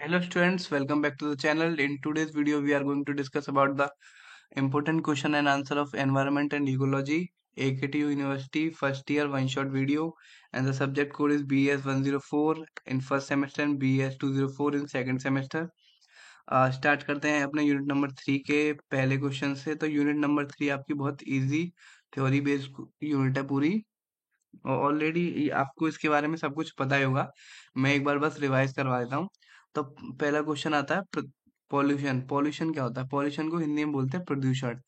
Hello students, welcome back to the channel. In today's video, we are going to discuss about the important question and answer of environment and ecology, AKTU University first year one shot video, and the subject code is BS 104 in first semester and BS 204 in second semester. Start करते हैं अपने unit number 3 के पहले question से। तो unit number 3 आपकी बहुत easy theory based unit है पूरी। ऑलरेडी आपको इसके बारे में सब कुछ पता ही होगा। मैं एक बार बस रिवाइज करवा देता हूँ। तो पहला क्वेश्चन आता है पॉल्यूशन। पॉल्यूशन क्या होता है? पॉल्यूशन को हिंदी में बोलते हैं प्रदूषण।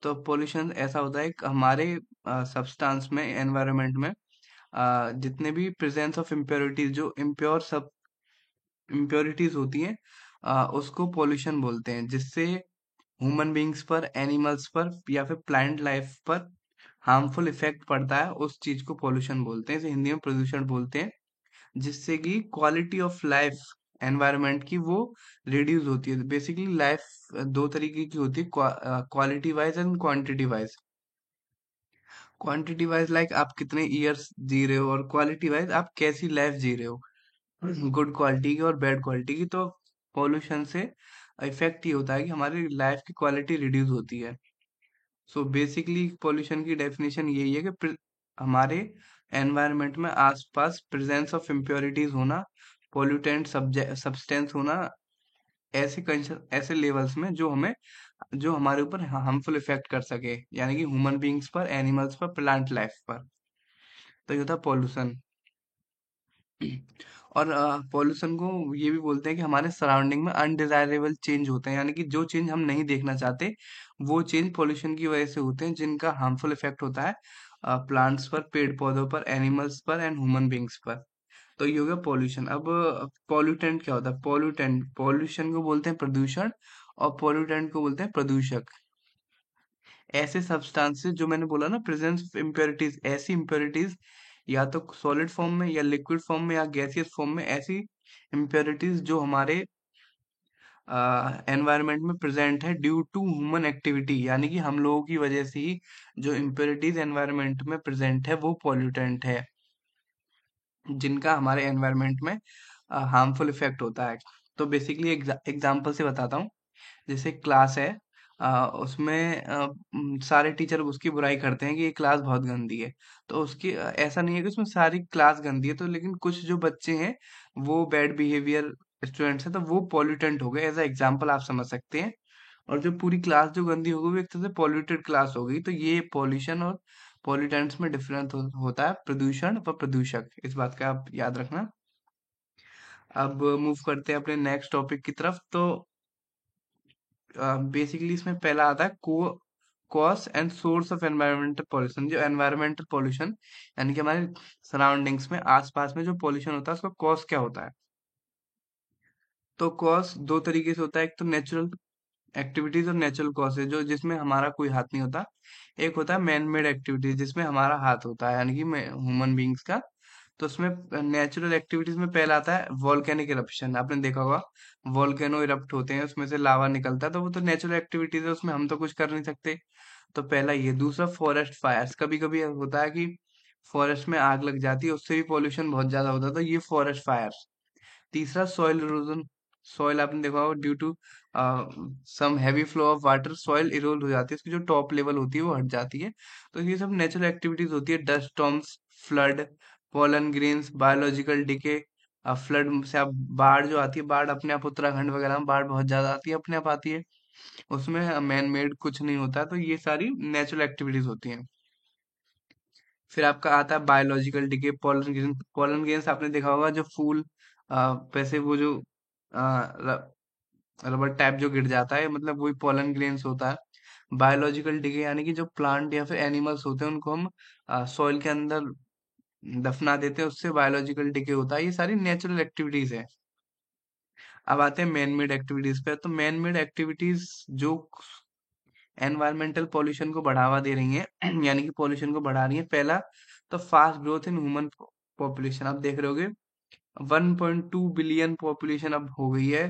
तो पॉल्यूशन ऐसा होता है कि हमारे सब्सटेंस में, एनवायरनमेंट में जितने भी प्रेजेंस ऑफ इम्प्योरिटीज, जो सब इम्प्योरिटीज होती हैं, उसको पॉल्यूशन बोलते हैं, जिससे ह्यूमन बींग्स पर, एनिमल्स पर या फिर प्लांट लाइफ पर हार्मफुल इफेक्ट पड़ता है। उस चीज को पॉल्यूशन बोलते हैं, इसे हिंदी में प्रदूषण बोलते हैं। जिससे कि क्वालिटी ऑफ लाइफ एनवायरनमेंट की वो रिड्यूस होती है। बेसिकली लाइफ दो तरीके की होती है, quality wise and quantity wise. Quantity wise like आप कितने इयर्स जी रहे हो, और क्वालिटी वाइज आप कैसी लाइफ जी रहे हो, गुड क्वालिटी की और बैड क्वालिटी की। तो पॉल्यूशन से इफेक्ट ये होता है कि हमारी लाइफ की क्वालिटी रिड्यूस होती है। सो बेसिकली पॉल्यूशन की डेफिनेशन यही है कि हमारे एनवायरनमेंट में आसपास प्रेजेंस ऑफ इम्प्योरिटीज होना, पोल्यूटेंट सब्सटेंस होना, ऐसे लेवल्स में जो हमारे ऊपर हार्मफुल इफेक्ट कर सके, यानी कि ह्यूमन बींग्स पर, एनिमल्स पर, प्लांट लाइफ पर। तो ये होता है पॉल्यूशन। और पॉल्यूशन को ये भी बोलते हैं कि हमारे सराउंडिंग में अनडिजायरेबल चेंज होते हैं, यानी कि जो चेंज हम नहीं देखना चाहते, वो चेंज पॉल्यूशन की वजह से होते हैं, जिनका हार्मफुल इफेक्ट होता है प्लांट्स पर, पेड़ पौधों पर, एनिमल्स पर एंड ह्यूमन बींग्स पर। तो ये हो गया पॉल्यूशन। अब पॉल्यूटेंट क्या होता है? पॉल्यूटेंट, पॉल्यूशन को बोलते हैं प्रदूषण, और पॉल्यूटेंट को बोलते हैं प्रदूषक। ऐसे सब्सटेंसेस जो मैंने बोला ना, प्रेजेंस ऑफ इम्प्योरिटीज, ऐसी इम्प्योरिटीज या तो सॉलिड फॉर्म में या लिक्विड फॉर्म में या गैसियस फॉर्म में, ऐसी इम्प्योरिटीज जो हमारे एनवायरनमेंट में प्रेजेंट है ड्यू टू ह्यूमन एक्टिविटी, यानी कि हम लोगों की वजह से ही जो इम्प्योरिटीज एनवायरनमेंट में प्रेजेंट है वो पॉल्यूटेंट है, जिनका हमारे एनवायरनमेंट में हार्मफुल इफेक्ट होता है। तो बेसिकली एग्जांपल से बताता हूँ। जैसे क्लास है, उसमें सारे टीचर उसकी बुराई करते हैं कि ये क्लास बहुत गंदी है। तो उसकी ऐसा नहीं है कि उसमें सारी क्लास गंदी है, तो लेकिन कुछ जो बच्चे हैं वो बैड बिहेवियर स्टूडेंट्स हैं, तो वो पॉल्यूटेंट हो गए। एज अ एग्जाम्पल आप समझ सकते हैं। और जो पूरी क्लास जो गंदी हो गई वो एक तरह से पॉल्यूटेड क्लास हो गई। तो ये पॉल्यूशन और पॉल्यूटेंट्स में डिफरेंस होता है, प्रदूषण और प्रदूषक। इस बात का आप याद रखना। अब मूव करते हैं अपने नेक्स्ट टॉपिक की तरफ। तो बेसिकली इसमें पहला आता है cause and source of environmental pollution. जो एनवायरमेंटल पॉल्यूशन, यानी कि हमारे सराउंडिंग्स में, आसपास में जो पॉल्यूशन होता है, उसका कॉज क्या होता है? तो कॉज दो तरीके से होता है। एक तो नेचुरल एक्टिविटीज और नेचुरल कॉजेज, जो जिसमें हमारा कोई हाथ नहीं होता। एक होता है मैन मेड एक्टिविटीज, जिसमें हमारा हाथ होता है, यानी कि ह्यूमन बींग्स का। तो उसमें नेचुरल एक्टिविटीज में पहला आता है वॉल्केनिक इरप्शन। आपने देखा होगा, वॉल्केनो इरप्ट होते हैं, उसमें से लावा निकलता है, तो वो तो नेचुरल एक्टिविटीज है, उसमें हम तो कुछ कर नहीं सकते। तो पहला ये। दूसरा फॉरेस्ट फायर्स, कभी कभी होता है कि फॉरेस्ट में आग लग जाती है, उससे भी पॉल्यूशन बहुत ज्यादा होता है, तो ये फॉरेस्ट फायर्स। तीसरा सॉइल इरोजन। सॉइल आपने देखा होगा, due to some heavy flow of water soil erode हो जाती है, उसकी जो टॉप लेवल होती है वो हट जाती है। तो ये सब नेचुरल एक्टिविटीज होती है। Dust storms, flood, pollen grains, biological decay. Flood से आप, बाढ़ जो आती है, बाढ़ अपने आप उत्तराखंड वगैरह में बाढ़ बहुत ज्यादा आती है, अपने आप आती है, उसमें मैन मेड कुछ नहीं होता। तो ये सारी नेचुरल एक्टिविटीज होती हैं। फिर आपका आता है biological decay, pollen grain. Pollen grains आपने देखा होगा, जो फूल वैसे वो जो रबर टैप जो गिर जाता है, मतलब वही पॉलन ग्रेन्स होता है। बायोलॉजिकल डिके यानी कि जो प्लांट या फिर एनिमल्स होते हैं, उनको हम सॉइल के अंदर दफना देते हैं, उससे बायोलॉजिकल डिके होता है। ये सारी नेचुरल एक्टिविटीज है। अब आते हैं मैन मेड एक्टिविटीज पे। तो मैन मेड एक्टिविटीज जो एनवायरमेंटल पॉल्यूशन को बढ़ावा दे रही हैं यानी कि पॉल्यूशन को बढ़ा रही हैं। पहला, तो fast growth in human population. आप देख रहे होगे 1.2 बिलियन पॉपुलेशन अब हो गई है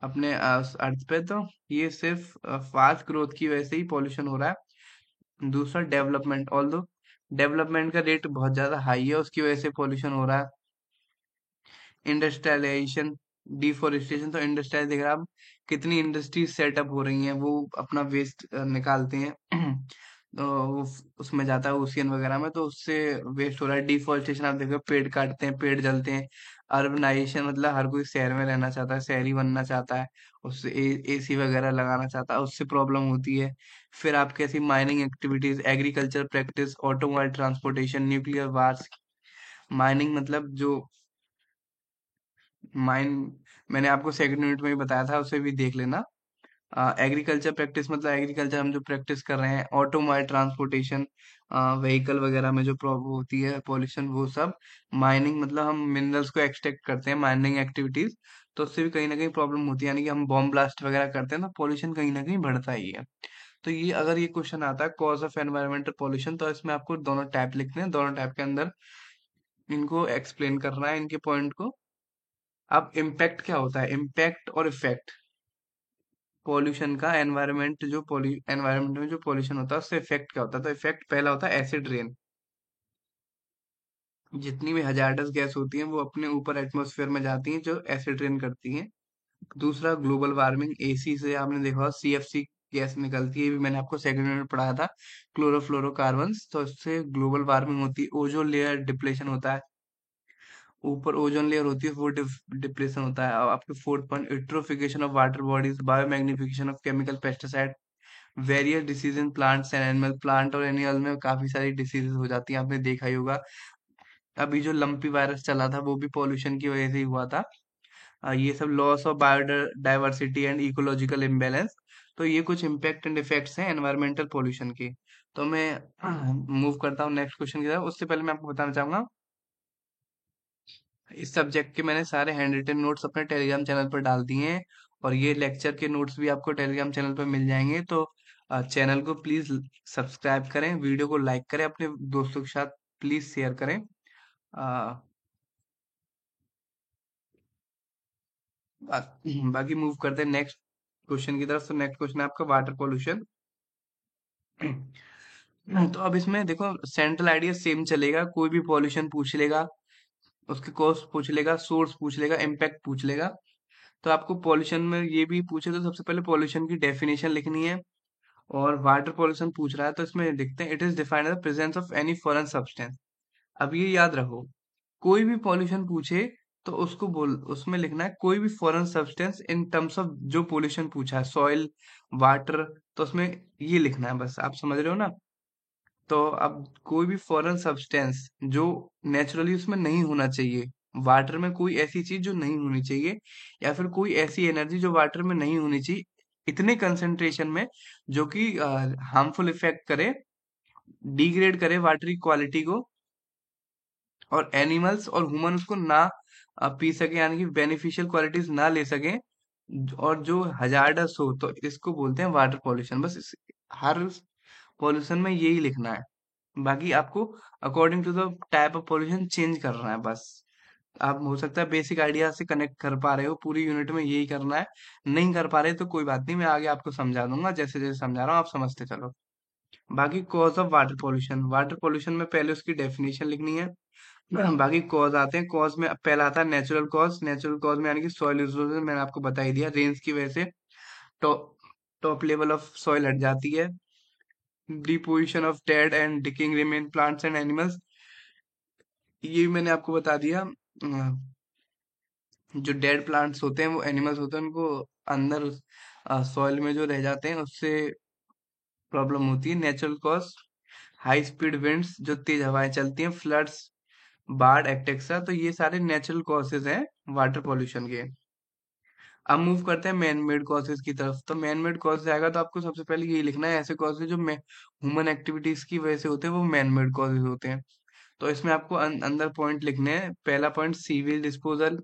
अपने अर्थ पे। तो ये सिर्फ फास्ट ग्रोथ की वजह से ही पॉल्यूशन हो रहा है। दूसरा डेवलपमेंट, ऑल्दो डेवलपमेंट का रेट बहुत ज्यादा हाई है, उसकी वजह से पॉल्यूशन हो रहा है। इंडस्ट्रियलाइजेशन, डिफोरेस्टेशन तो इंडस्ट्रियल देख रहे हैं आप, कितनी इंडस्ट्रीज सेटअप हो रही हैं, वो अपना वेस्ट निकालते हैं तो वो उसमें जाता है ओशियन वगैरह में, तो उससे वेस्ट हो रहा है। डिफोरेस्टेशन आप देखो, पेड़ काटते हैं, पेड़ जलते हैं। अर्बनाइजेशन मतलब हर कोई शहर में रहना चाहता है, शहरी बनना चाहता है, उससे एसी वगैरह लगाना चाहता है, उससे प्रॉब्लम होती है। फिर आपकी ऐसी mining activities, agriculture practice, automobile transportation, nuclear wars. Mining मतलब जो माइन मैंने आपको सेकंड यूनिट में ही बताया था, उसे भी देख लेना। एग्रीकल्चर प्रैक्टिस मतलब एग्रीकल्चर हम जो प्रैक्टिस कर रहे हैं, ऑटोमोबाइल ट्रांसपोर्टेशन, व्हीकल वगैरह में जो प्रॉब्लम होती है, पॉल्यूशन, वो सब। माइनिंग मतलब हम मिनरल्स को एक्सट्रैक्ट करते हैं, माइनिंग एक्टिविटीज, तो उससे भी कहीं ना कहीं प्रॉब्लम होती है, यानी कि हम बॉम्ब ब्लास्ट वगैरह करते हैं, तो पॉल्यूशन कहीं ना कहीं बढ़ता ही है। तो ये अगर ये क्वेश्चन आता है कॉज ऑफ एनवायरमेंटल पॉल्यूशन, तो इसमें आपको दोनों टाइप लिखने हैं, दोनों टाइप के अंदर इनको एक्सप्लेन करना है, इनके पॉइंट को। अब इम्पैक्ट क्या होता है, इम्पैक्ट और इफेक्ट पॉल्यूशन का। एनवायरमेंट में जो पॉल्यूशन होता है उससे इफेक्ट क्या होता है, तो इफेक्ट पहला होता है एसिड रेन। जितनी भी हजार्डस गैस होती हैं वो अपने ऊपर एटमॉस्फेयर में जाती हैं, जो एसिड रेन करती हैं। दूसरा ग्लोबल वार्मिंग, एसी से आपने देखा सीएफसी गैस निकलती है, ये भी मैंने आपको सेकंड में पढ़ाया था, क्लोरोफ्लोरोकार्बन्स, तो इससे ग्लोबल वार्मिंग होती है। ओजोन लेयर डिप्लेशन होता है, ऊपर ओजोन लेयर होती है, वो डिप्लेशन होता है। और आपके fourth point, eutrophication of water bodies, biomagnification of chemical pesticide, various disease in plants and animal. Plant और एनिमल में काफी सारी डिसीजेस हो जाती हैं, आपने देखा ही होगा। अभी जो लंपी वायरस चला था वो भी पॉल्यूशन की वजह से ही हुआ था। ये सब loss of biodiversity and ecological imbalance. तो ये कुछ इम्पैक्ट एंड इफेक्ट्स हैं एनवायरमेंटल पॉल्यूशन के। तो मैं मूव करता हूँ नेक्स्ट क्वेश्चन की तरफ। उससे पहले मैं आपको बताना चाहूंगा, इस सब्जेक्ट के मैंने सारे हैंड रिटन नोट्स अपने टेलीग्राम चैनल पर डाल दिए हैं, और ये लेक्चर के नोट्स भी आपको टेलीग्राम चैनल पर मिल जाएंगे। तो चैनल को प्लीज सब्सक्राइब करें, वीडियो को लाइक करें, अपने दोस्तों के साथ प्लीज शेयर करें। आ, बाकी मूव करते हैं नेक्स्ट क्वेश्चन की तरफ। तो नेक्स्ट क्वेश्चन है आपका वाटर पॉल्यूशन। तो अब इसमें देखो, सेंट्रल आइडिया सेम चलेगा, कोई भी पॉल्यूशन पूछ लेगा, उसके कॉज पूछ लेगा, सोर्स पूछ लेगा, इम्पैक्ट पूछ लेगा। तो आपको पॉल्यूशन में ये भी पूछे तो सबसे पहले पॉल्यूशन की डेफिनेशन लिखनी है। और वाटर पॉल्यूशन पूछ रहा है तो इसमें देखते हैं, it is defined as presence of any foreign substance. अब ये याद रखो, कोई भी पॉल्यूशन पूछे तो उसको बोल उसमें लिखना है कोई भी foreign substance in terms of जो पॉल्यूशन पूछा है, सॉइल, वाटर, तो उसमें ये लिखना है, बस आप समझ रहे हो ना। तो अब कोई भी फॉरेन सब्सटेंस जो नेचुरली उसमें नहीं होना चाहिए, वाटर में कोई ऐसी चीज जो नहीं होनी चाहिए, या फिर कोई ऐसी एनर्जी जो वाटर में नहीं होनी चाहिए इतने कंसंट्रेशन में, जो कि हार्मफुल इफेक्ट करे, डिग्रेड करे वाटर की क्वालिटी को, और एनिमल्स और ह्यूमन उसको ना पी सके, यानी कि बेनिफिशियल क्वालिटीज ना ले सके, और जो हजार्डस हो, तो इसको बोलते हैं वाटर पॉल्यूशन। बस हर पॉल्यूशन में यही लिखना है। बाकी आपको according to the type of pollution change करना है बस। आप हो सकता है बेसिक आइडिया से कनेक्ट कर पा रहे हो, पूरी यूनिट में यही करना है। नहीं कर पा रहे तो कोई बात नहीं, मैं आगे आपको समझा दूंगा, जैसे जैसे समझा रहा हूँ आप समझते चलो। बाकी cause of water pollution, water pollution में पहले उसकी डेफिनेशन लिखनी है। बाकी कॉज आते हैं, कॉज में पहला आता है नेचुरल कॉज। नेचुरल कॉज में यानी कि सॉइल इरोजन, मैंने आपको बता ही दिया, रेन्स की वजह से top top level of soil हट जाती है। Deposition of dead and डिकिंग remain plants and animals, ये भी मैंने आपको बता दिया। जो डेड प्लांट्स होते हैं वो एनिमल्स होते हैं, उनको अंदर सॉइल में जो रह जाते हैं उससे प्रॉब्लम होती है। Natural cause, high speed winds, जो तेज हवाएं चलती हैं, फ्लड्स, बाढ़, एक्टेक्सा, तो ये सारे नेचुरल कॉजेज हैं वाटर पॉल्यूशन के। अब मूव करते हैं मैन मेड कॉजेज की तरफ। तो मैन मेड कॉजेज आएगा तो आपको सबसे पहले यही लिखना है, ऐसे कॉजेज जो ह्यूमन एक्टिविटीज की वजह से होते हैं वो मैन मेड कॉजेज होते हैं। तो इसमें आपको अंदर पॉइंट लिखने हैं। पहला point, sewage disposal.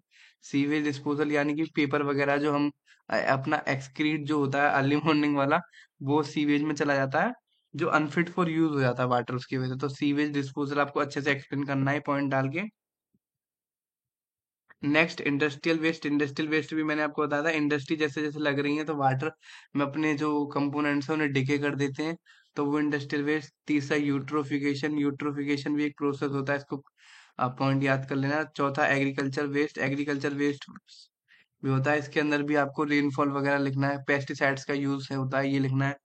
Sewage disposal यानी कि पेपर वगैरह जो हम अपना एक्सक्रीट जो होता है अर्ली मॉर्निंग वाला, वो सीवेज में चला जाता है, जो अनफिट फॉर यूज हो जाता है वाटर उसकी वजह से। तो सीवेज डिस्पोजल आपको अच्छे से एक्सप्लेन करना है पॉइंट डाल के। Next, industrial waste. Industrial waste भी मैंने आपको बताया था, इंडस्ट्री जैसे जैसे लग रही है तो वाटर में अपने जो कंपोनेंट्स हैं उन्हें डिके कर देते हैं, तो वो इंडस्ट्रियल वेस्ट। तीसरा, यूट्रोफिकेशन। यूट्रोफिकेशन भी एक प्रोसेस होता है, इसको आप पॉइंट याद कर लेना। चौथा, एग्रीकल्चर वेस्ट। एग्रीकल्चर वेस्ट भी होता है। इसके अंदर भी आपको रेनफॉल वगैरह लिखना है, पेस्टिसाइड्स का यूज है होता है ये लिखना है।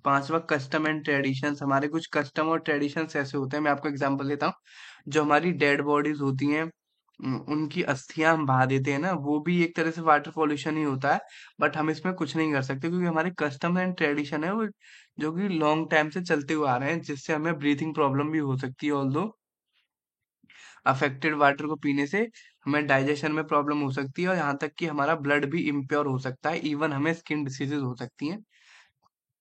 पांचवा कस्टम एंड ट्रेडिशंस, हमारे कुछ कस्टम और ट्रेडिशंस ऐसे होते हैं, मैं आपको एग्जांपल देता हूँ। जो हमारी डेड बॉडीज होती हैं, उनकी अस्थियां हम बहा देते हैं ना, वो भी एक तरह से वाटर पॉल्यूशन ही होता है। बट हम इसमें कुछ नहीं कर सकते क्योंकि हमारे कस्टम एंड ट्रेडिशन है वो, जो कि लॉन्ग टाइम से चलते हुए आ रहे हैं, जिससे हमें ब्रीथिंग प्रॉब्लम भी हो सकती है। ऑल्दो अफेक्टेड वाटर को पीने से हमें डाइजेशन में प्रॉब्लम हो सकती है, और यहाँ तक कि हमारा ब्लड भी इम्प्योर हो सकता है, इवन हमें स्किन डिसीजेज हो सकती हैं।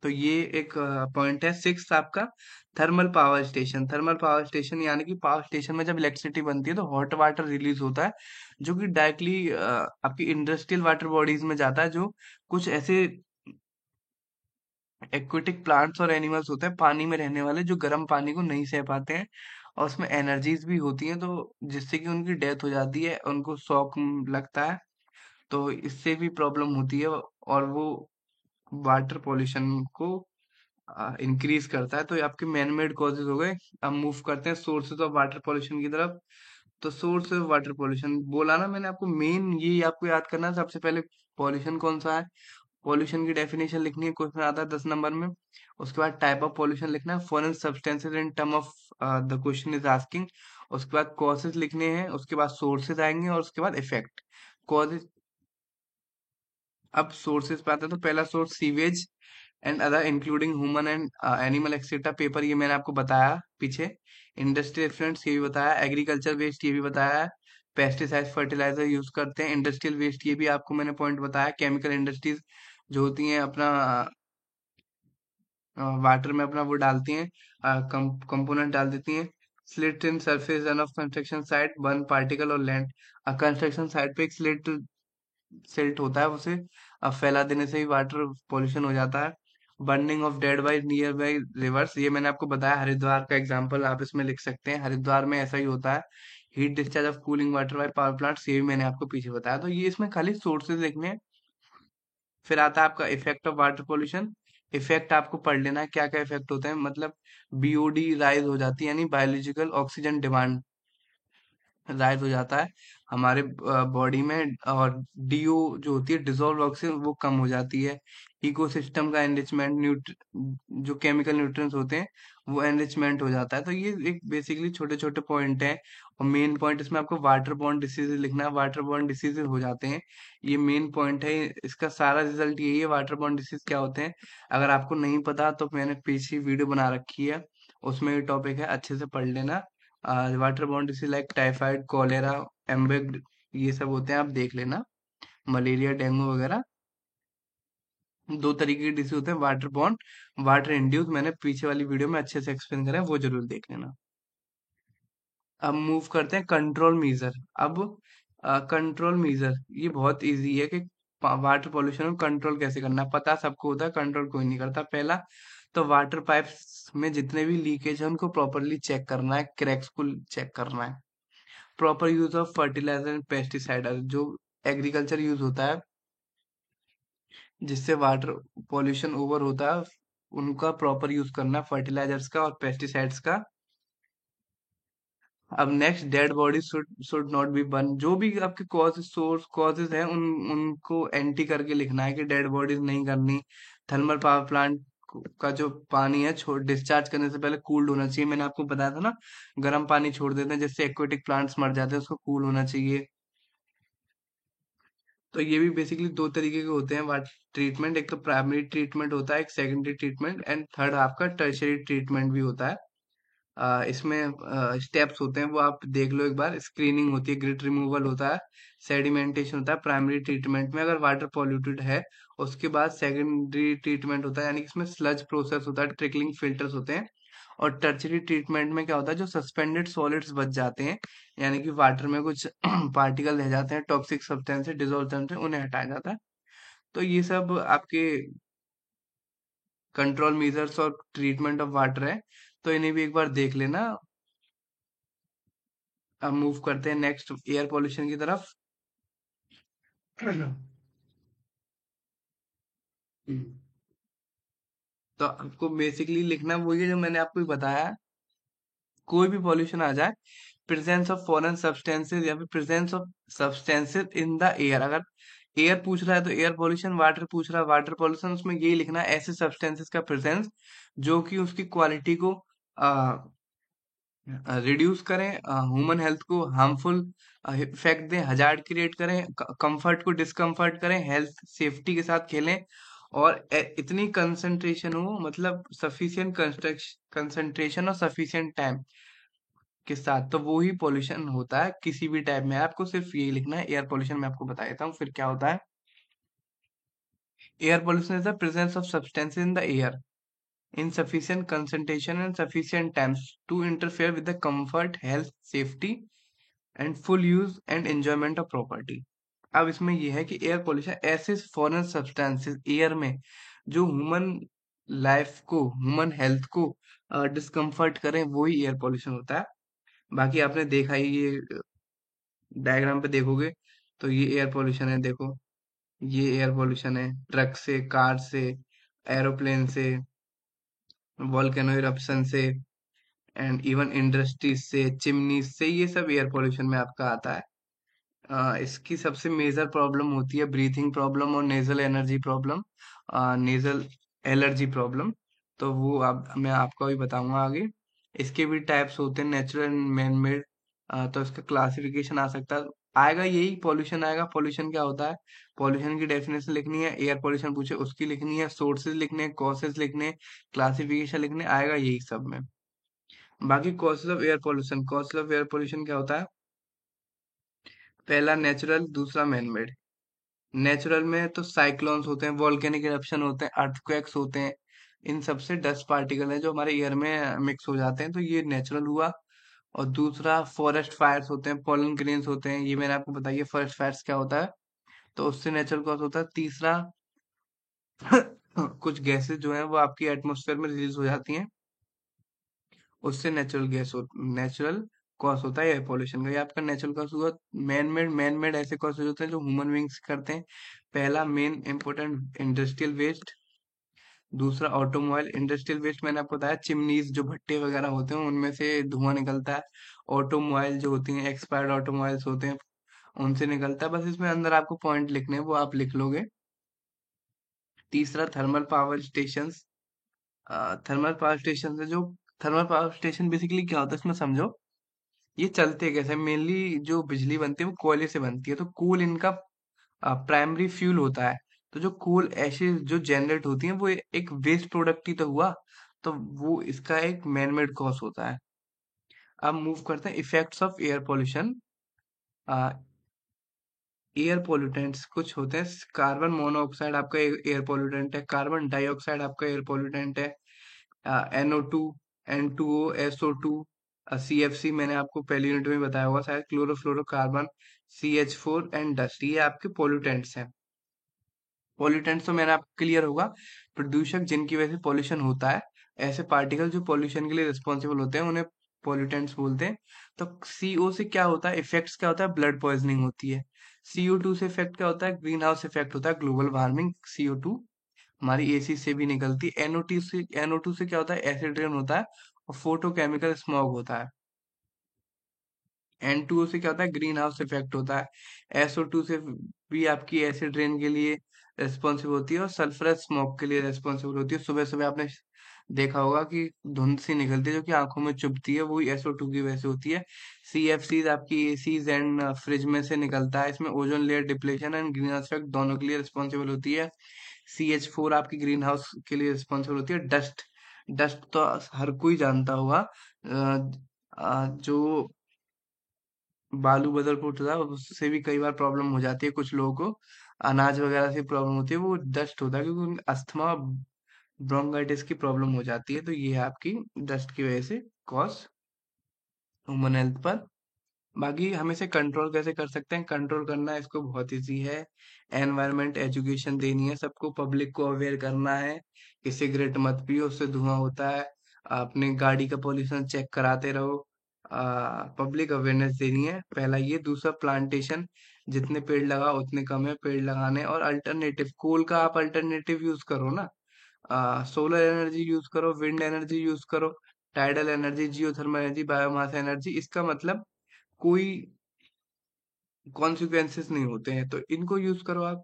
तो ये एक पॉइंट है। सिक्स आपका thermal power station. Thermal power station यानी कि पावर स्टेशन में जब इलेक्ट्रिसिटी बनती है तो हॉट वाटर रिलीज होता है, जो कि डायरेक्टली आपकी इंडस्ट्रियल वाटर बॉडीज में जाता है। जो कुछ ऐसे एक्वेटिक प्लांट्स और एनिमल्स होते हैं पानी में रहने वाले, जो गर्म पानी को नहीं सह पाते हैं, और उसमें एनर्जीज भी होती हैं, तो जिससे कि उनकी डेथ हो जाती है, उनको शॉक लगता है। तो इससे भी प्रॉब्लम होती है, और वो वाटर पॉल्यूशन को इंक्रीज करता है। तो ये आपके मैन मेड कॉजेज हो गए। अब मूव करते हैं सोर्सेज ऑफ वाटर पॉल्यूशन की तरफ। तो सोर्स ऑफ वाटर पॉल्यूशन बोला ना मैंने आपको, मेन ये आपको याद करना है सबसे पहले। पॉल्यूशन कौन सा है, पॉल्यूशन की डेफिनेशन लिखनी है, क्वेश्चन आता है 10 नंबर में। उसके बाद टाइप ऑफ पॉल्यूशन लिखना है, foreign substances in term of the question is asking. उसके बाद कॉजेज लिखने हैं, उसके बाद सोर्सेज आएंगे, और उसके बाद इफेक्ट। कॉजेज, अब सोर्सेज पे आते हैं, तो पहला source sewage and other including human and animal etcetera paper, ये मैंने आपको बताया पीछे। इंडस्ट्रियल एफलुएंट्स ये भी बताया, एग्रीकल्चर वेस्ट ये भी बताया, पेस्टिसाइड फर्टिलाइजर यूज करते हैं, इंडस्ट्रियल वेस्ट ये भी आपको मैंने पॉइंट बताया। केमिकल इंडस्ट्रीज जो होती हैं अपना वाटर में अपना वो डालती हैं, कंपोनेंट डाल देती हैं। Slit in surface run of construction site, burn particle और लैंड। कंस्ट्रक्शन साइट पे एक स्लिट सिल्ट होता है, उसे अब फैला देने से ही वाटर पॉल्यूशन हो जाता है। Burning of dead by near by reverse, ये मैंने आपको बताया, हरिद्वार का एग्जांपल आप इसमें लिख सकते हैं, हरिद्वार में ऐसा ही होता है। Heat discharge of cooling water by power plants, ये भी मैंने आपको पीछे बताया। तो ये इसमें खाली सोर्सेज लिखने हैं। फिर आता है आपका effect of water pollution. Effect आपको पढ़ लेना है क्या क्या इफेक्ट होते हैं, मतलब बीओडी राइज हो जाती है, यानी बायोलॉजिकल ऑक्सीजन डिमांड राइज हो जाता है हमारे बॉडी में, और डीओ जो होती है डिजोल्व ऑक्सीजन वो कम हो जाती है। इकोसिस्टम का एनरिचमेंट, जो केमिकल न्यूट्रिएंट्स होते हैं वो एनरिचमेंट हो जाता है। तो ये एक बेसिकली छोटे छोटे पॉइंट हैं, और मेन पॉइंट इसमें आपको वाटर बॉर्न डिसीज लिखना है, वाटर बॉर्न डिसीज हो जाते हैं, ये मेन पॉइंट है। इसका सारा रिजल्ट यही है, वाटर बॉर्न डिसीज क्या होते हैं। अगर आपको नहीं पता तो मैंने पीछे वीडियो बना रखी है, उसमें ये टॉपिक है, अच्छे से पढ़ लेना। Water borne disease like typhoid, cholera, एम्बेक्ड, ये सब होते हैं, आप देख लेना। मलेरिया, डेंगू वगैरह। दो तरीके के डिसीज होते हैं, वाटर बॉर्न, वाटर इंड्यूस, मैंने पीछे वाली वीडियो में अच्छे से एक्सप्लेन करा है, वो जरूर देख लेना। अब मूव करते हैं कंट्रोल मीजर। अब कंट्रोल मीजर ये बहुत इजी है कि वाटर पॉल्यूशन को कंट्रोल कैसे करना है, पता सबको होता है, कंट्रोल कोई नहीं करता। पहला तो वाटर पाइप्स में जितने भी लीकेज है उनको प्रॉपरली चेक करना है, क्रैक्स को चेक करना है। Proper use of fertiliser and pesticide, जो एग्रीकल्चर यूज होता है जिससे वाटर पॉल्यूशन ओवर होता है, उनका प्रॉपर यूज करना, फर्टिलाइजर्स का और पेस्टिसाइड्स का। अब next, dead body should not be burn, जो भी आपके कॉजेज हैं उनको एंटी करके लिखना है कि डेड बॉडीज नहीं करनी। थर्मल पावर प्लांट का जो पानी है छोड़ डिस्चार्ज करने से पहले कूल्ड होना चाहिए, मैंने आपको बताया था ना, गर्म पानी छोड़ देते हैं जिससे एक्वेटिक प्लांट्स मर जाते हैं, उसको कूल होना चाहिए। तो ये भी बेसिकली दो तरीके के होते हैं वाटर ट्रीटमेंट, एक तो प्राइमरी ट्रीटमेंट होता है, एक सेकेंडरी ट्रीटमेंट, एंड थर्ड आपका टर्शियरी ट्रीटमेंट भी होता है। इसमें स्टेप्स होते हैं वो आप देख लो एक बार। स्क्रीनिंग होती है, ग्रिट रिमूवल होता है, सेडिमेंटेशन होता है प्राइमरी ट्रीटमेंट में अगर वाटर पॉल्यूटेड है। उसके बाद सेकेंडरी ट्रीटमेंट होता है, यानी कि इसमें स्लज प्रोसेस होता है, ट्रिकलिंग फिल्टर्स होते हैं। और टर्शियरी ट्रीटमेंट में क्या होता है, जो सस्पेंडेड सॉलिड्स बच जाते हैं, यानी कि वाटर में कुछ पार्टिकल रह जाते हैं, टॉक्सिक सब्सटेंस डिजोल्व, उन्हें हटाया जाता है। तो ये सब आपके कंट्रोल मेजर्स और ट्रीटमेंट ऑफ वाटर है, तो इन्हें भी एक बार देख लेना। अब मूव करते हैं नेक्स्ट एयर पोल्यूशन की तरफ। तो आपको बेसिकली लिखना वही है जो मैंने आपको बताया, कोई भी पॉल्यूशन आ जाए, प्रेजेंस ऑफ फॉरेन सब्सटेंसेस या फिर presence of substances in the air. अगर एयर पूछ रहा है तो एयर पोल्यूशन, वाटर पूछ रहा है वाटर पोल्यूशन, उसमें यही लिखना है ऐसे सब्सटेंसेस का प्रेजेंस जो कि उसकी क्वालिटी को रिड्यूस करें, ह्यूमन हेल्थ को हार्मफुल इफेक्ट दें, हजार्ड क्रिएट करें, कंफर्ट को डिस्कम्फर्ट करें, हेल्थ सेफ्टी के साथ खेलें, और इतनी कंसंट्रेशन हो, मतलब सफिशिएंट कंसंट्रेशन और सफिशिएंट टाइम के साथ, तो वो ही पॉल्यूशन होता है किसी भी टाइप में। आपको सिर्फ यही लिखना है। एयर पॉल्यूशन मैं आपको बता देता हूँ फिर क्या होता है। Air pollution is the presence of substances in the air in sufficient concentration and sufficient times to interfere with the comfort, health, safety and full use and enjoyment of property। अब इसमें यह है कि एयर पोल्यूशन ऐसे foreign substances air में जो human life को, human health को डिस्कम्फर्ट करें, वही एयर पोल्यूशन होता है। बाकी आपने देखा ही, ये डायग्राम पे देखोगे तो ये एयर पोल्यूशन है, देखो ये एयर पोल्यूशन है ट्रक से, कार से, एरोप्लेन से, वोल्केनो इरप्शन से, एंड इवन इंडस्ट्रीज से, चिमनीज से, ये सब एयर पोल्यूशन में आपका आता है। इसकी सबसे मेजर प्रॉब्लम होती है ब्रीथिंग प्रॉब्लम और nasal energy problem, nasal allergy problem. तो वो आप मैं आपको भी बताऊंगा आगे। इसके भी टाइप्स होते हैं, नेचुरल एंड मैन मेड। तो इसका क्लासिफिकेशन आ सकता है, आएगा यही पॉल्यूशन आएगा। पॉल्यूशन क्या होता है, पॉल्यूशन की डेफिनेशन लिखनी है, एयर पॉल्यूशन पूछे उसकी लिखनी है, सोर्सेज लिखने हैं, कॉसेज लिखने हैं, क्लासिफिकेशन लिखने, आएगा यही सब में। बाकी causes of air pollution, causes of air pollution क्या होता है, पहला नेचुरल, दूसरा मैन मेड। नेचुरल में तो साइक्लोन्स होते हैं, वोल्केनिक इरप्शन होते हैं, अर्थक्वेक्स होते हैं, इन सब से डस्ट पार्टिकल हैं जो हमारे एयर में मिक्स हो जाते हैं, तो ये नेचुरल हुआ। और दूसरा फॉरेस्ट फायर्स होते हैं, पॉलन ग्रेन्स होते हैं, ये मैंने आपको बताइए फॉरेस्ट फायर्स क्या होता है, तो उससे नेचुरल कॉज होता है। तीसरा कुछ गैसेस जो हैं वो आपकी एटमॉस्फेयर में रिलीज हो जाती हैं, उससे नेचुरल कॉज होता है एयर पोल्यूशन का। ये आपका नेचुरल कॉज हुआ। मैन मेड ऐसे कॉजेज होते हैं जो ह्यूमन बींग्स करते हैं। पहला मेन इंपोर्टेंट इंडस्ट्रियल वेस्ट, दूसरा ऑटोमोबाइल इंडस्ट्रियल वेस्ट, मैंने आपको बताया चिमनीज जो भट्टे वगैरह होते हैं उनमें से धुआं निकलता है। ऑटोमोबाइल जो होती हैं, एक्सपायर्ड ऑटोमोबाइल्स होते हैं, उनसे निकलता है। बस इसमें अंदर आपको पॉइंट लिखने हैं, वो आप लिख लोगे। तीसरा thermal power station. Thermal power station से जो, थर्मल पावर स्टेशन बेसिकली क्या होता है इसमें समझो। ये चलते कैसे, मेनली जो बिजली बनती है वो कोयले से बनती है, तो कोल इनका प्राइमरी फ्यूल होता है। तो जो कोल ऐसे जो जनरेट होती है वो एक वेस्ट प्रोडक्ट ही तो हुआ, तो वो इसका एक मैन मेड कॉज होता है। अब मूव करते हैं effects of air pollution. Air pollutants कुछ होते हैं, कार्बन मोनोऑक्साइड आपका एयर पोल्यूटेंट है, कार्बन डाइऑक्साइड आपका एयर पोल्यूटेंट है, NO2, N2O, SO2, CFC मैंने आपको पहली यूनिट में बताया हुआ शायद, क्लोरोफ्लोरोकार्बन, CH4 एंड डस्ट, ये आपके पोल्यूटेंट्स हैं। पॉल्यूटेंट्स तो मैंने आपको क्लियर होगा, प्रदूषक जिनकी वजह से पॉल्यूशन होता है, ऐसे पार्टिकल जो पॉल्यूशन के लिए रिस्पॉन्सिबल होते हैं उन्हें पॉल्यूटेंट्स बोलते हैं। तो CO से क्या होता है, इफेक्ट्स क्या होता है, ब्लड पॉइजनिंग होती है। CO2 से इफेक्ट क्या होता है, ग्रीन हाउस इफेक्ट होता है, ग्लोबल वार्मिंग। CO2 हमारी एसी से भी निकलती है। NO2 से क्या होता है, एसिड रेन होता है, और फोटोकेमिकल स्मॉग होता है। N2O से क्या होता है, ग्रीन हाउस इफेक्ट होता है। SO2 से भी आपकी एसिड रेन के लिए रेस्पॉन्सिबल होती है, और सल्फरस स्मोक के लिए रेस्पॉन्सिबल होती है। सुबह सुबह आपने देखा होगा कि धुंध सी निकलती है जो कि आंखों में चुभती है, वही SO2 की वजह से होती है। CFCs आपकी एसीज एंड फ्रिज में से निकलता है, इसमें ozone layer depletion and green house effect दोनों के लिए रिस्पॉन्सिबल होती है। CH4 आपकी ग्रीन हाउस के लिए रिस्पॉन्सिबल होती है। डस्ट, डस्ट तो हर कोई जानता होगा, जो बालू बदरपुर था उससे भी कई बार प्रॉब्लम हो जाती है कुछ लोगों को, अनाज वगैरह से प्रॉब्लम होती है, वो डस्ट होता है क्योंकि उन्हें अस्थमा ब्रोंकाइटिस की प्रॉब्लम हो जाती है, तो ये है आपकी डस्ट की वजह से कॉज ह्यूमन हेल्थ पर। बाकी हम इसे कंट्रोल कैसे कर सकते हैं, कंट्रोल करना इसको बहुत इजी है। एनवायरमेंट एजुकेशन देनी है सबको, पब्लिक को अवेयर करना है कि सिगरेट मत पियो, उससे धुआं होता है, अपने गाड़ी का पोल्यूशन चेक कराते रहो। पब्लिक अवेयरनेस देनी है, पहला ये। दूसरा प्लांटेशन, जितने पेड़ लगाओ उतने कम है, पेड़ लगाने। और अल्टरनेटिव, कोल का आप अल्टरनेटिव यूज करो ना, सोलर एनर्जी यूज करो, विंड एनर्जी यूज करो, tidal energy, geothermal energy, biomass energy. इसका मतलब कोई कॉन्सिक्वेंसेस नहीं होते हैं, तो इनको यूज करो आप।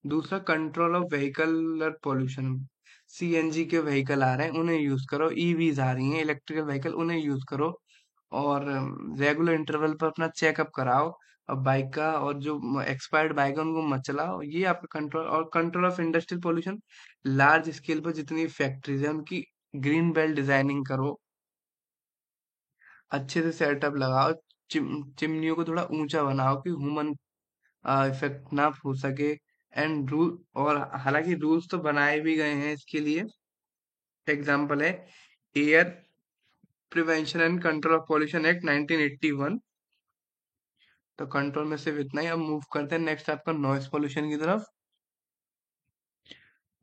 दूसरा, control of vehicle pollution, CNG के व्हीकल आ रहे हैं उन्हें यूज करो, ईवीज आ रही हैं इलेक्ट्रिकल व्हीकल उन्हें यूज करो। और रेगुलर इंटरवल पर अपना चेकअप कराओ। और बाइक का, और जो एक्सपायर्ड बाइक है उनको मत चलाओ, ये आपका कंट्रोल। और control of industrial pollution, large scale पर जितनी फैक्ट्रीज है उनकी ग्रीन बेल्ट डिजाइनिंग करो, अच्छे से सेटअप लगाओ, चिमनियों को थोड़ा ऊंचा बनाओ कि ह्यूमन इफेक्ट ना हो सके। एंड रूल, और हालांकि रूल्स तो बनाए भी गए हैं इसके लिए। एग्जाम्पल है air prevention and control of pollution act 1981। तो कंट्रोल में सिर्फ इतना ही। अब मूव करते हैं नेक्स्ट आपका नॉइस पोल्यूशन की तरफ।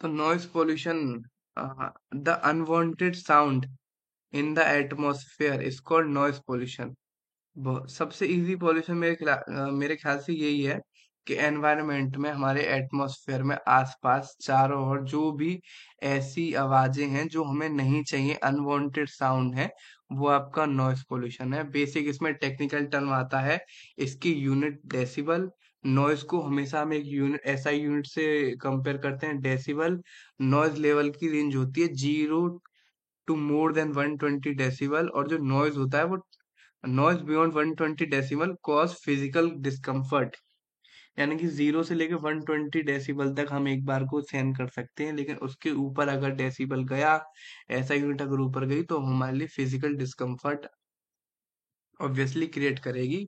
तो noise pollution, the unwanted sound in the atmosphere is called noise pollution. सबसे इजी पॉल्यूशन मेरे ख्याल से यही है कि एनवायरनमेंट में, हमारे एटमॉस्फेयर में आसपास चारों ओर जो भी ऐसी आवाजें हैं जो हमें नहीं चाहिए, अनवांटेड साउंड है, वो आपका नॉइस पोल्यूशन है। बेसिक इसमें टेक्निकल टर्म आता है, इसकी यूनिट डेसिबल। नॉइज को हमेशा हम एक यूनिट, ऐसा यूनिट से कंपेयर करते हैं, डेसिबल। नॉइज लेवल की रेंज होती है 0 to more than 120 डेसिबल, और जो नॉइज होता है वो, noise beyond 120 decibel cause physical discomfort. यानी कि 0 से लेकर 120 डेसिबल तक हम एक बार को सहन कर सकते हैं, लेकिन उसके ऊपर अगर डेसिबल गया, ऐसा यूनिट अगर ऊपर गई, तो हमारे लिए फिजिकल डिस्कम्फर्ट ऑब्वियसली क्रिएट करेगी।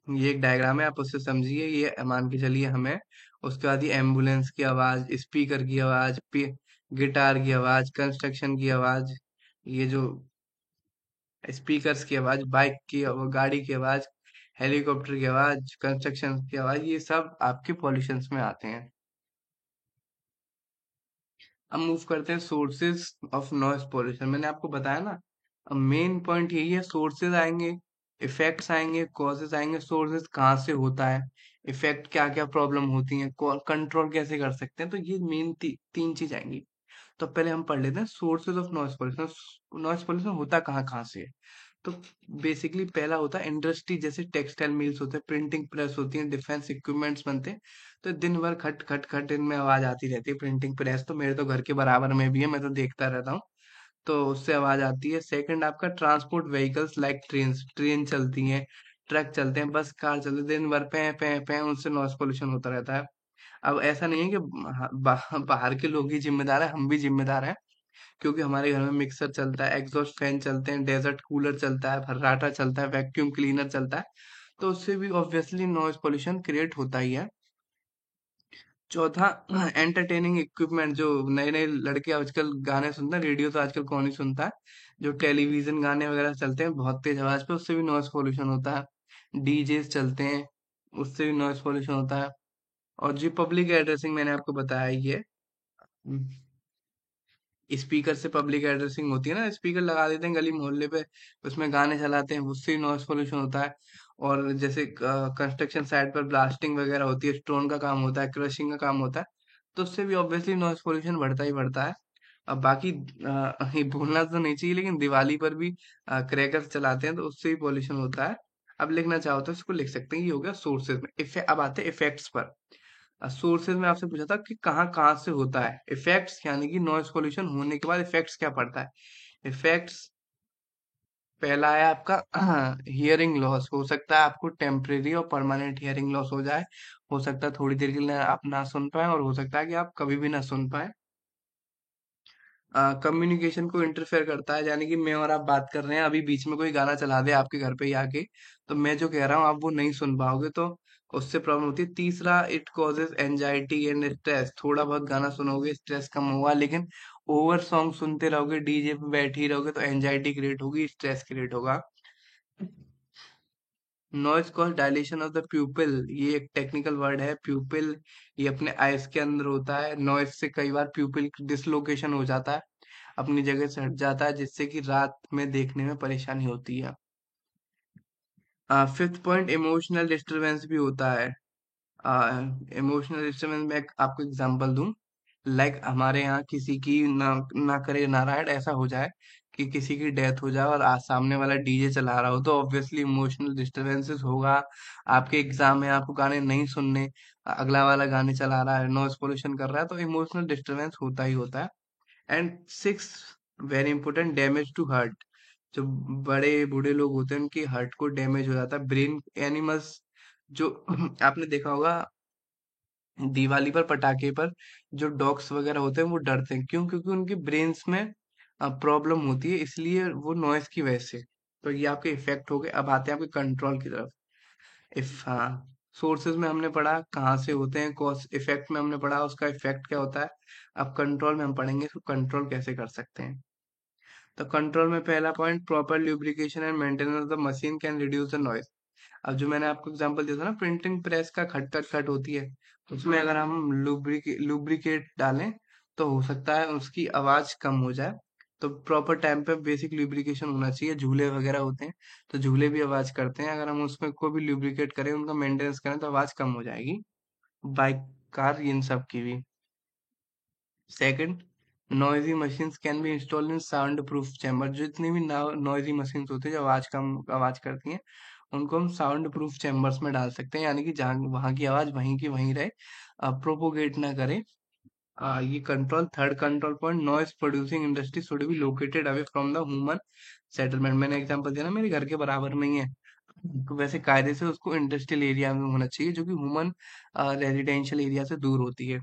ये एक डायग्राम है, आप उससे समझिए। ये मान के चलिए हमें, उसके बाद ये एम्बुलेंस की आवाज, स्पीकर की आवाज, गिटार की आवाज, कंस्ट्रक्शन की आवाज, ये जो स्पीकर्स की आवाज, बाइक की गाड़ी की आवाज, हेलीकॉप्टर की आवाज, कंस्ट्रक्शन की आवाज, ये सब आपके पॉल्यूशंस में आते हैं। अब मूव करते हैं सोर्सेज ऑफ नॉइस पॉल्यूशन। मैंने आपको बताया ना, अब मेन पॉइंट यही है, सोर्सेज आएंगे, इफेक्ट्स आएंगे, कॉजेज आएंगे। सोर्सेज कहाँ से होता है, इफेक्ट क्या क्या प्रॉब्लम होती है, कंट्रोल कैसे कर सकते हैं, तो ये मेन तीन चीज आएंगी। तो पहले हम पढ़ लेते हैं sources of noise pollution. Noise pollution होता कहाँ कहाँ से है। तो बेसिकली पहला होता है इंडस्ट्री, जैसे टेक्सटाइल मिल्स होते हैं, प्रिंटिंग प्रेस होती है, डिफेंस इक्विपमेंट्स बनते हैं। तो दिन भर खट खट खट इनमें आवाज आती रहती है। प्रिंटिंग प्रेस तो मेरे तो घर के बराबर में भी है, मैं तो देखता रहता हूँ, तो उससे आवाज आती है। सेकंड आपका ट्रांसपोर्ट व्हीकल्स लाइक ट्रेन चलती हैं, ट्रक चलते हैं, बस कार चलते हैं, दिन भर पे पे उनसे नॉइस पोल्यूशन होता रहता है। अब ऐसा नहीं है कि बाहर के लोग ही जिम्मेदार है, हम भी जिम्मेदार हैं, क्योंकि हमारे घर में मिक्सर चलता है, एग्जॉस्ट फैन चलते हैं, डेजर्ट कूलर चलता है, फर्राटा चलता है, वैक्यूम क्लीनर चलता है, तो उससे भी ऑब्वियसली नॉइज पोल्यूशन क्रिएट होता ही है। चौथा, एंटरटेनिंग इक्विपमेंट, जो नए नए लड़के आजकल गाने सुनते हैं, रेडियो तो आजकल कौन ही सुनता है, जो टेलीविजन गाने वगैरह चलते हैं बहुत तेज आवाज पे, उससे भी नॉइज पोल्यूशन होता है। डीजेस चलते हैं, उससे भी नॉइज पोल्यूशन होता है। और जो पब्लिक एड्रेसिंग मैंने आपको बताया ही है, स्पीकर से पब्लिक एड्रेसिंग होती है ना, स्पीकर लगा देते हैं गली मोहल्ले पे, उसमें गाने चलाते हैं, उससे नॉइस पोल्यूशन होता है। और जैसे कंस्ट्रक्शन साइट पर ब्लास्टिंग वगैरह होती है, स्टोन का काम होता है, क्रशिंग का काम होता है, तो उससे भी ऑब्वियसली नॉइस पोल्यूशन बढ़ता ही बढ़ता है। अब बाकी ये भूलना तो नहीं चाहिए, लेकिन दिवाली पर भी क्रैकर्स चलाते हैं, तो उससे भी पोल्यूशन होता है। अब लिखना चाहो तो इसको लिख सकते हैं, ये हो गया सोर्सेज में। अब आते हैं इफेक्ट्स पर। सोर्सेज में आपसे पूछा था कि कहाँ कहाँ से होता है इफेक्ट्स, यानी कि नॉइस पोल्यूशन होने के बाद इफेक्ट्स क्या पड़ता है। इफेक्ट्स, पहला है आपका हियरिंग लॉस। हो सकता है आपको टेम्परेरी और परमानेंट हियरिंग लॉस हो जाए, हो सकता है थोड़ी देर के लिए आप ना सुन पाए, और हो सकता है कि आप कभी भी ना सुन पाए। कम्युनिकेशन को इंटरफेयर करता है, यानी कि मैं और आप बात कर रहे हैं, अभी बीच में कोई गाना चला दे आपके घर पे ही आके, तो मैं जो कह रहा हूँ आप वो नहीं सुन पाओगे, तो उससे प्रॉब्लम होती है। तीसरा, it causes anxiety and stress. थोड़ा बहुत गाना सुनोगे, स्ट्रेस कम होगा, लेकिन ओवर सॉन्ग सुनते रहोगे, डीजे पे बैठे ही रहोगे, तो एंजाइटी क्रिएट होगी, स्ट्रेस क्रिएट होगा। Noise cause dilation of the प्यूपिल, ये एक टेक्निकल वर्ड है, प्यूपिल, ये अपने आइस के अंदर होता है। नॉइज से कई बार प्यूपिल डिसलोकेशन हो जाता है, अपनी जगह से हट जाता है, जिससे कि रात में देखने में परेशानी होती है। फिफ्थ पॉइंट, इमोशनल डिस्टरबेंस भी होता है। इमोशनल डिस्टरबेंस में आपको एग्जांपल दूं, लाइक हमारे यहाँ किसी की ना ना करे नारायण ऐसा हो जाए कि किसी की डेथ हो जाए और सामने वाला डीजे चला रहा हो, तो ऑब्वियसली इमोशनल डिस्टरबेंसेस होगा। आपके एग्जाम में आपको गाने नहीं सुनने, अगला वाला गाने चला रहा है, नॉइस पोल्यूशन कर रहा है, तो इमोशनल डिस्टरबेंस होता ही होता है। And six, very important, damage to heart. जो बड़े बूढ़े लोग होते हैं उनकी हार्ट को डैमेज हो जाता है। ब्रेन एनिमल्स, जो आपने देखा होगा दिवाली पर पटाखे पर जो डॉग्स वगैरह होते हैं वो डरते हैं, क्यों? क्योंकि उनके ब्रेन्स में प्रॉब्लम होती है, इसलिए वो नॉइस की वजह से। तो ये आपके इफेक्ट हो गए। अब आते हैं आपके कंट्रोल की तरफ। इफ हाँ, सोर्सेज में हमने पढ़ा कहाँ से होते हैं, कॉज इफेक्ट में हमने पढ़ा उसका इफेक्ट क्या होता है। अब कंट्रोल में हम पढ़ेंगे इसको कंट्रोल कैसे कर सकते हैं। तो कंट्रोल में पहला point, proper lubrication and maintenance of the machine can reduce the noise. अब जो मैंने आपको एग्जांपल दिया था ना, प्रिंटिंग प्रेस का खट खट खट होती है, उसमें अगर हम लुब्रिकेट डालें तो हो सकता है उसकी आवाज कम हो जाए। तो प्रॉपर टाइम पे बेसिक लुब्रिकेशन होना चाहिए। झूले वगैरह होते हैं तो झूले भी आवाज करते हैं, अगर हम उसमें को भी लुब्रिकेट करें, उनका मेंटेनेंस करें, तो आवाज कम हो जाएगी। बाइक, कार, इन सब की भी। Second, noisy machines can be installed in sound proof chamber. जो जितनी भी नॉइजी मशीन्स होती है जो आवाज कम आवाज करती हैं, उनको हम साउंड प्रूफ चैम्बर्स में डाल सकते हैं, यानी कि जहाँ वहां की आवाज वहीं की वहीं रहे, प्रोपोगेट ना करे। ये control. Third control point, noise producing industry should be located away from the human settlement. मैंने एग्जांपल दिया ना, मेरे घर के बराबर में ही है, तो वैसे कायदे से उसको इंडस्ट्रियल एरिया में होना चाहिए, जो कि ह्यूमन रेजिडेंशियल एरिया से दूर होती है।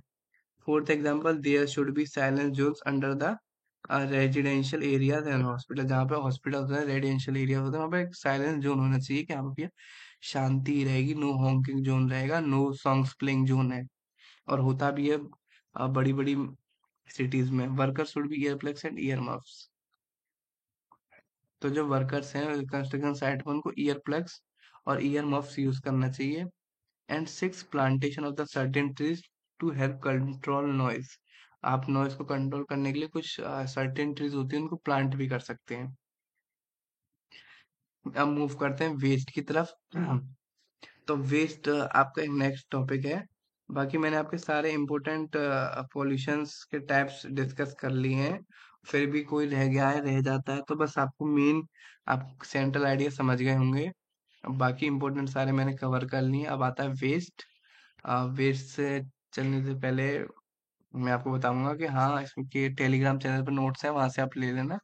Fourth example, there should be silence zones under the residential areas and hospital. जहाँ पे हॉस्पिटल होता है, रेजिडेंशियल एरिया होता है, वहाँ पे एक साइलेंस जोन होना चाहिए कि यहाँ पे शांति रहेगी, नो हॉकिंग जोन रहेगा, नो सॉन्ग्स प्लेइंग जोन है। और होता भी है बड़ी बड़ी सिटीज में। Workers should be ear plugs and ear muffs. तो जो वर्कर्स हैं कंस्ट्रक्शन साइट पर, उनको ईयर प्लग्स और ईयर मफ्स यूज करना चाहिए। And six, plantation of the certain trees to help control noise. आप नॉइज को कंट्रोल करने के लिए कुछ सर्टेन ट्रीज होती हैं, उनको प्लांट भी कर सकते हैं। अब मूव करते हैं वेस्ट की तरफ। तो वेस्ट आपका एक नेक्स्ट टॉपिक है। बाकी मैंने आपके सारे इम्पोर्टेंट पॉल्यूशंस के टाइप्स डिस्कस कर लिए हैं। फिर भी कोई रह गया है, रह जाता है, तो बस आपको मेन, आप सेंट्रल आइडिया समझ गए होंगे। अब बाकी इम्पोर्टेंट सारे मैंने कवर कर लिए। अब आता है वेस्ट। वेस्ट से चलने से पहले मैं आपको बताऊंगा कि हाँ, इसके टेलीग्राम चैनल पर नोट्स हैं, वहां से आप ले लेना।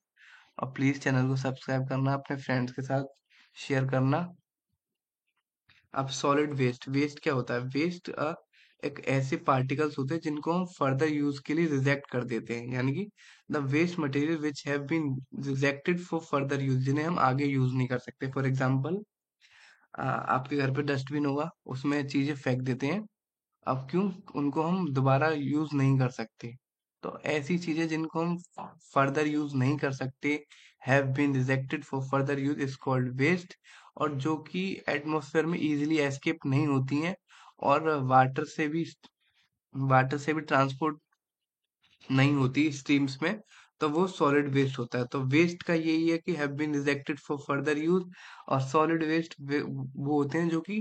और प्लीज चैनल को सब्सक्राइब करना, अपने फ्रेंड्स के साथ शेयर करना। अब सॉलिड वेस्ट। वेस्ट क्या होता है? वेस्ट एक ऐसे पार्टिकल्स होते हैं जिनको हम फर्दर यूज के लिए रिजेक्ट कर देते हैं, यानी कि the waste material which have been rejected for further use, जिन्हें हम आगे यूज नहीं कर सकते। फॉर एग्जांपल, आपके घर पे डस्टबिन होगा, उसमें चीजें फेंक देते हैं। अब क्यों? उनको हम दोबारा यूज नहीं कर सकते। तो ऐसी चीजें जिनको हम फर्दर यूज नहीं कर सकते, have been rejected for further use, is called waste. और जो कि एटमॉस्फेयर में इजीली एस्केप नहीं होती हैं और वाटर से भी ट्रांसपोर्ट नहीं होती स्ट्रीम्स में, तो वो सॉलिड वेस्ट होता है। तो वेस्ट का यही है कि have been rejected for further use. और सॉलिड वेस्ट वो होते हैं जो कि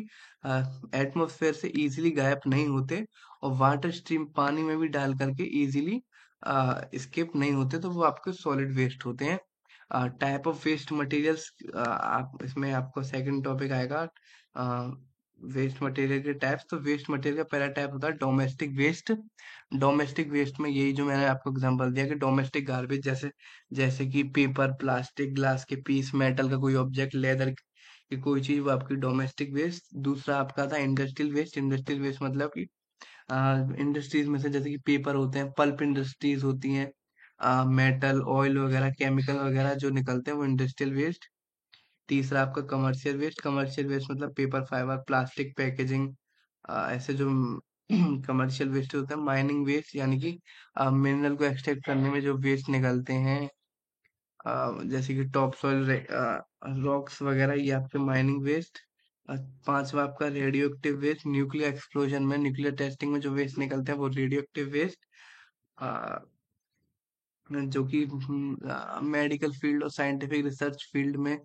एटमॉस्फेयर से इजीली गायब नहीं होते और वाटर स्ट्रीम पानी में भी डाल करके इजीली स्केप नहीं होते, तो वो आपके सॉलिड वेस्ट होते हैं। टाइप ऑफ वेस्ट मटेरियल्स, आप इसमें आपको सेकंड टॉपिक आएगा, वेस्ट मटेरियल के टाइप्स। तो वेस्ट मटेरियल का पहला टाइप होता है डोमेस्टिक वेस्ट। डोमेस्टिक वेस्ट में यही जो मैंने आपको एग्जांपल दिया कि डोमेस्टिक गार्बेज, जैसे जैसे कि पेपर, प्लास्टिक, ग्लास के पीस, मेटल का कोई ऑब्जेक्ट, लेदर की कोई चीज, वो आपकी डोमेस्टिक वेस्ट। दूसरा आपका था इंडस्ट्रियल वेस्ट। इंडस्ट्रियल वेस्ट मतलब कि इंडस्ट्रीज में से जैसे कि पेपर होते हैं, पल्प इंडस्ट्रीज होती हैं, मेटल, ऑयल वगैरह, केमिकल वगैरह जो निकलते हैं, वो इंडस्ट्रियल वेस्ट। तीसरा आपका कमर्शियल वेस्ट। कमर्शियल वेस्ट मतलब पेपर, फाइबर, प्लास्टिक पैकेजिंग, ऐसे जो कमर्शियल वेस्ट होता है। माइनिंग वेस्ट यानी कि मिनरल को एक्सट्रैक्ट करने में जो वेस्ट निकलते हैं, जैसे कि टॉप सॉइल रॉक्स वगैरह, ये आपके माइनिंग वेस्ट। पांचवा आपका radioactive waste. Nuclear explosion में, न्यूक्लियर टेस्टिंग में जो वेस्ट निकलते हैं वो रेडियो एक्टिव वेस्ट, जो कि मेडिकल फील्ड और साइंटिफिक रिसर्च फील्ड में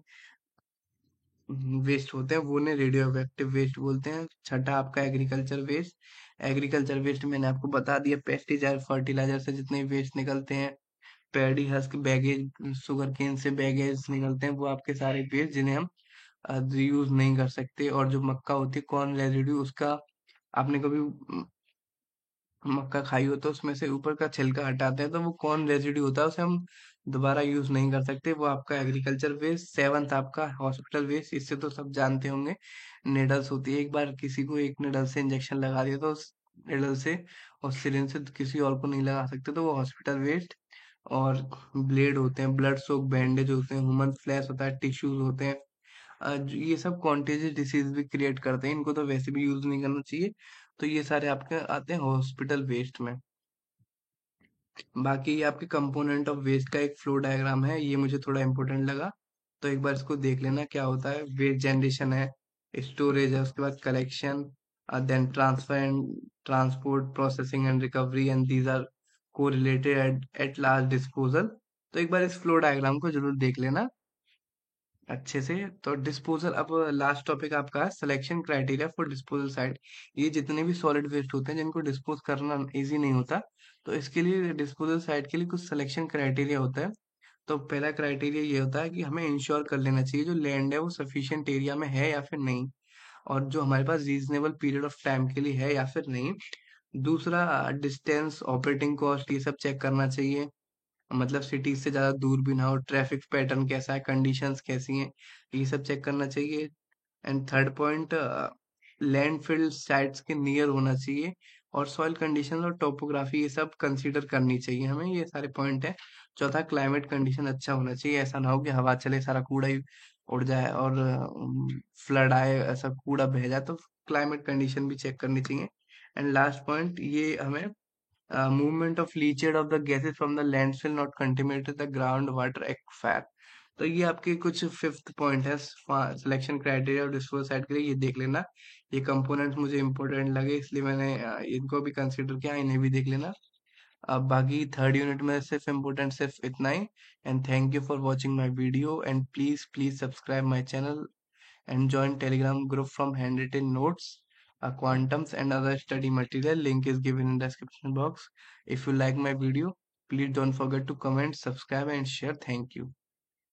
वेस्ट होते हैं, वो ने रेडियो एक्टिव वेस्ट बोलते हैं। छठा आपका एग्रीकल्चर वेस्ट। एग्रीकल्चर वेस्ट मैंने आपको बता दिया, पेस्टिसाइड, फर्टिलाइजर से जितने वेस्ट निकलते हैं। Paddy husk bagasse, sugarcane से बैगेज निकलते हैं, वो आपके सारे वेस्ट जिन्हें हम यूज नहीं कर सकते। और जो मक्का होती है कॉर्न रेजिड्यू, उसका आपने कभी मक्का खाई हो तो उसमें से ऊपर का छिलका हटाते हैं तो वो कॉर्न रेजिड्यू होता है, उसे हम दोबारा यूज नहीं कर सकते, वो आपका एग्रीकल्चर वेस्ट। सेवंथ आपका हॉस्पिटल वेस्ट, इससे तो सब जानते होंगे। निडल्स होती है, एक बार किसी को एक निडल से इंजेक्शन लगा दिया तो उस निडल से और सिरिंज से तो किसी और को नहीं लगा सकते, तो वो हॉस्पिटल वेस्ट। और ब्लेड होते हैं, ब्लड सोक बैंडेज होते हैं, ह्यूमन फ्लैश होता है, टिश्यूज होते हैं। ये सब कॉन्टेजियस डिसीज भी क्रिएट करते हैं, इनको तो वैसे भी यूज नहीं करना चाहिए। तो ये सारे आपके आते हैं हॉस्पिटल वेस्ट में। बाकी ये आपके कंपोनेंट ऑफ वेस्ट का एक फ्लो डायग्राम है, ये मुझे थोड़ा इंपॉर्टेंट लगा, तो एक बार इसको देख लेना क्या होता है। वेस्ट जनरेशन है, स्टोरेज है, उसके बाद collection, then transfer and transport, processing and recovery, and these are correlated at last disposal. तो एक बार इस फ्लो डायग्राम को जरूर देख लेना अच्छे से। तो डिस्पोजल, अब लास्ट टॉपिक आपका है selection criteria for disposal site. ये जितने भी सॉलिड वेस्ट होते हैं जिनको डिस्पोज करना इजी नहीं होता, तो इसके लिए डिस्पोजल साइट के लिए कुछ सिलेक्शन क्राइटेरिया होता है। तो पहला क्राइटेरिया ये होता है कि हमें इंश्योर कर लेना चाहिए जो लैंड है वो सफिशिएंट एरिया में है या फिर नहीं, और जो हमारे पास रीजनेबल पीरियड ऑफ टाइम के लिए है या फिर नहीं। दूसरा, डिस्टेंस, ऑपरेटिंग कॉस्ट, ये सब चेक करना चाहिए, मतलब सिटीज से ज्यादा दूर भी ना हो, ट्रैफिक पैटर्न कैसा है, कंडीशंस कैसी हैं, ये सब चेक करना चाहिए। And third point, landfill sites के नियर होना चाहिए, और सॉइल कंडीशन और टोपोग्राफी ये सब कंसीडर करनी चाहिए हमें, ये सारे पॉइंट है। चौथा, क्लाइमेट कंडीशन अच्छा होना चाहिए, ऐसा ना हो कि हवा चले सारा कूड़ा ही उड़ जाए और फ्लड आए, ऐसा कूड़ा बह जाए, तो क्लाइमेट कंडीशन भी चेक करनी चाहिए। एंड लास्ट पॉइंट, ये हमें movement of leachate of the gases from the landfill not contaminated the groundwater aquifer। तो ये आपके कुछ फिफ्थ पॉइंट है सिलेक्शन क्राइटेरिया और डिस्पोजल साइट के लिए, ये देख लेना। ये कंपोनेंट मुझे इंपॉर्टेंट लगे इसलिए मैंने इनको भी कंसीडर किया, इन्हें भी देख लेना। अब बाकी थर्ड यूनिट में सिर्फ इम्पोर्टेंट सिर्फ इतना ही। And thank you for watching my video, and please please subscribe my channel and join Telegram group from Handwritten Notes, Quantums and other study material. Link is given in description box. If you like my video, please don't forget to comment, subscribe and share. Thank you.